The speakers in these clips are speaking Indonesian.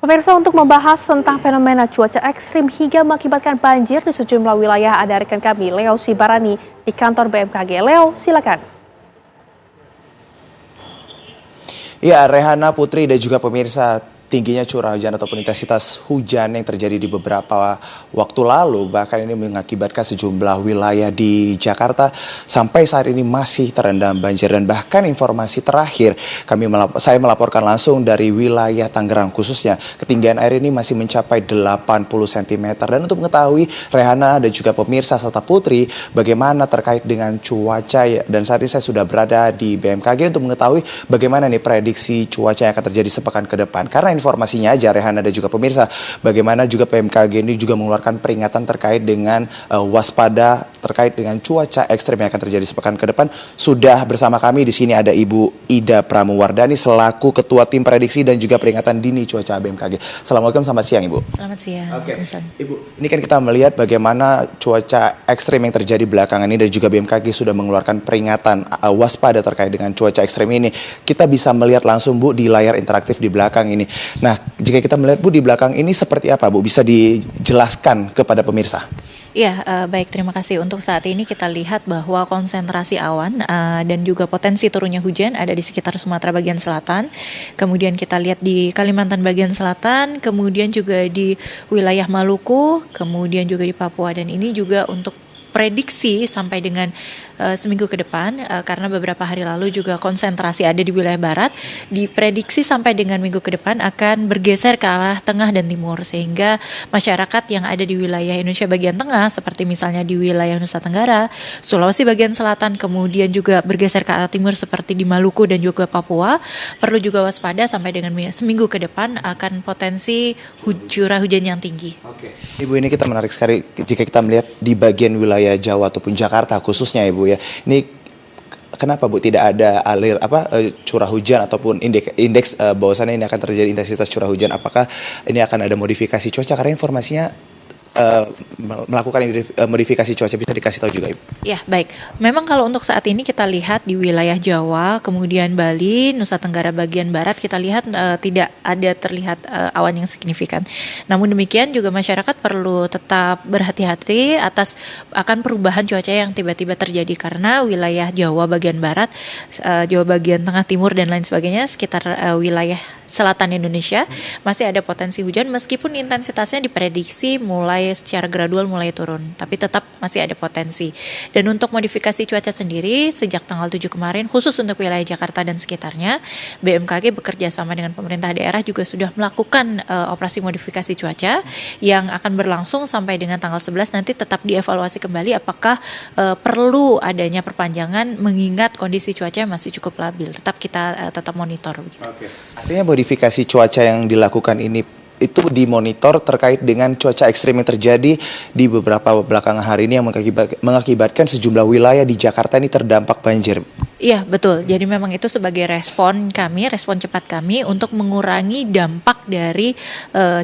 Pemirsa, untuk membahas tentang fenomena cuaca ekstrim hingga mengakibatkan banjir di sejumlah wilayah, ada rekan kami Leo Sibarani di kantor BMKG. Leo, silakan. Ya, Rehana, Putri, dan juga pemirsa, tingginya curah hujan ataupun intensitas hujan yang terjadi di beberapa waktu lalu, bahkan ini mengakibatkan sejumlah wilayah di Jakarta sampai saat ini masih terendam banjir. Dan bahkan informasi terakhir, saya melaporkan langsung dari wilayah Tangerang khususnya, ketinggian air ini masih mencapai 80 cm. Dan untuk mengetahui Rehana dan juga pemirsa serta Putri, bagaimana terkait dengan cuaca, dan saat ini saya sudah berada di BMKG untuk mengetahui bagaimana nih prediksi cuaca yang akan terjadi sepekan ke depan. Karena informasinya aja, Rehana dan juga pemirsa, bagaimana juga BMKG ini juga mengeluarkan peringatan terkait dengan waspada terkait dengan cuaca ekstrem yang akan terjadi sepekan ke depan. Sudah bersama kami di sini ada Ibu Ida Pramuwardani selaku Ketua Tim Prediksi dan juga Peringatan Dini Cuaca BMKG. Assalamualaikum, selamat siang Ibu. Selamat siang. Oke, Ibu, ini kan kita melihat bagaimana cuaca ekstrem yang terjadi belakangan ini dan juga BMKG sudah mengeluarkan peringatan waspada terkait dengan cuaca ekstrem ini. Kita bisa melihat langsung Bu di layar interaktif di belakang ini. Nah, jika kita melihat Bu di belakang ini seperti apa Bu? Bisa dijelaskan kepada pemirsa? Iya, baik, terima kasih. Untuk saat ini kita lihat bahwa konsentrasi awan dan juga potensi turunnya hujan ada di sekitar Sumatera bagian selatan. Kemudian kita lihat di Kalimantan bagian selatan, kemudian juga di wilayah Maluku, kemudian juga di Papua. Dan ini juga untuk prediksi sampai dengan seminggu ke depan, karena beberapa hari lalu juga konsentrasi ada di wilayah barat, diprediksi sampai dengan minggu ke depan akan bergeser ke arah tengah dan timur, sehingga masyarakat yang ada di wilayah Indonesia bagian tengah seperti misalnya di wilayah Nusa Tenggara, Sulawesi bagian selatan, kemudian juga bergeser ke arah timur seperti di Maluku dan juga Papua, perlu juga waspada sampai dengan seminggu ke depan akan potensi curah hujan yang tinggi. Oke, Ibu, ini kita menarik sekali jika kita melihat di bagian wilayah Jawa ataupun Jakarta khususnya Ibu ya. Ini kenapa Bu tidak ada curah hujan ataupun indeks bahwasannya ini akan terjadi intensitas curah hujan? Apakah ini akan ada modifikasi cuaca? Karena informasinya melakukan modifikasi cuaca, bisa dikasih tahu juga Ibu? Ya, baik. Memang kalau untuk saat ini kita lihat di wilayah Jawa, kemudian Bali, Nusa Tenggara bagian barat, kita lihat tidak ada terlihat awan yang signifikan. Namun demikian juga masyarakat perlu tetap berhati-hati atas akan perubahan cuaca yang tiba-tiba terjadi, karena wilayah Jawa bagian barat, Jawa bagian tengah, timur dan lain sebagainya, sekitar wilayah selatan Indonesia masih ada potensi hujan, meskipun intensitasnya diprediksi mulai secara gradual mulai turun, tapi tetap masih ada potensi. Dan untuk modifikasi cuaca sendiri, sejak tanggal 7 kemarin, khusus untuk wilayah Jakarta dan sekitarnya, BMKG bekerja sama dengan pemerintah daerah juga sudah melakukan operasi modifikasi cuaca yang akan berlangsung sampai dengan tanggal 11. Nanti tetap dievaluasi kembali apakah perlu adanya perpanjangan, mengingat kondisi cuaca masih cukup labil. Tetap kita tetap monitor. Oke. Artinya modifikasi cuaca yang dilakukan ini itu dimonitor terkait dengan cuaca ekstrim yang terjadi di beberapa belakangan hari ini yang mengakibatkan sejumlah wilayah di Jakarta ini terdampak banjir. Iya, betul. Jadi memang itu sebagai respon cepat kami untuk mengurangi dampak dari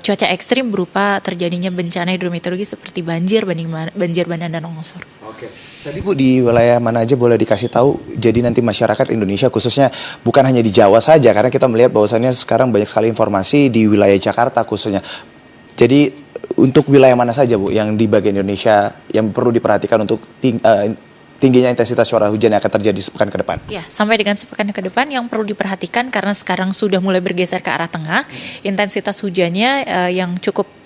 cuaca ekstrim berupa terjadinya bencana hidrometeorologi seperti banjir bandang dan longsor. Oke. Tadi Bu, di wilayah mana aja boleh dikasih tahu? Jadi nanti masyarakat Indonesia khususnya bukan hanya di Jawa saja, karena kita melihat bahwasannya sekarang banyak sekali informasi di wilayah Jakarta khususnya. Jadi untuk wilayah mana saja Bu yang di bagian Indonesia yang perlu diperhatikan untuk tingginya intensitas curah hujan yang akan terjadi sepekan ke depan? Ya, sampai dengan sepekan ke depan yang perlu diperhatikan, karena sekarang sudah mulai bergeser ke arah tengah, intensitas hujannya yang cukup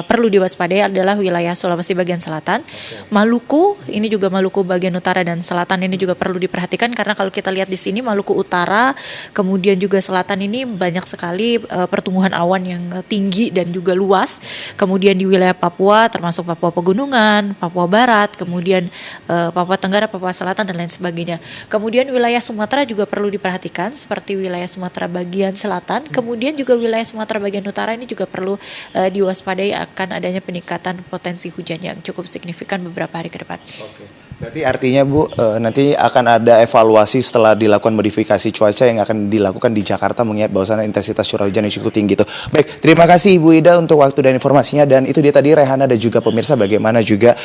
perlu diwaspadai adalah wilayah Sulawesi bagian selatan, Maluku, ini juga Maluku bagian utara dan selatan ini juga perlu diperhatikan, karena kalau kita lihat di sini Maluku utara, kemudian juga selatan ini banyak sekali pertumbuhan awan yang tinggi dan juga luas. Kemudian di wilayah Papua, termasuk Papua Pegunungan, Papua Barat, kemudian Papua Tenggara, Papua Selatan dan lain sebagainya. Kemudian wilayah Sumatera juga perlu diperhatikan, seperti wilayah Sumatera bagian selatan, kemudian juga wilayah Sumatera bagian utara ini juga perlu diwaspadai akan adanya peningkatan potensi hujan yang cukup signifikan beberapa hari ke depan. Oke. Berarti artinya Bu, nanti akan ada evaluasi setelah dilakukan modifikasi cuaca yang akan dilakukan di Jakarta, mengingat bahwasannya intensitas curah hujan yang cukup tinggi itu. Baik, terima kasih Ibu Ida untuk waktu dan informasinya, dan itu dia tadi Rehana dan juga pemirsa bagaimana juga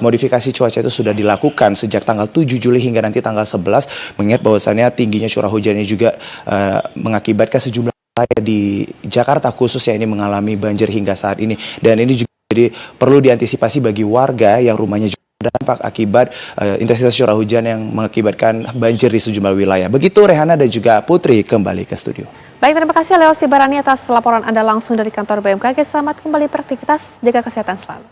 modifikasi cuaca itu sudah dilakukan sejak tanggal 7 Juli hingga nanti tanggal 11, mengingat bahwasannya tingginya curah hujannya juga mengakibatkan sejumlah wilayah di Jakarta khususnya ini mengalami banjir hingga saat ini. Dan ini juga jadi perlu diantisipasi bagi warga yang rumahnya juga terdampak akibat intensitas curah hujan yang mengakibatkan banjir di sejumlah wilayah. Begitu Rehana dan juga Putri, kembali ke studio. Baik, terima kasih Leo Sibarani atas laporan Anda langsung dari kantor BMKG. Selamat kembali beraktivitas, jaga kesehatan selalu.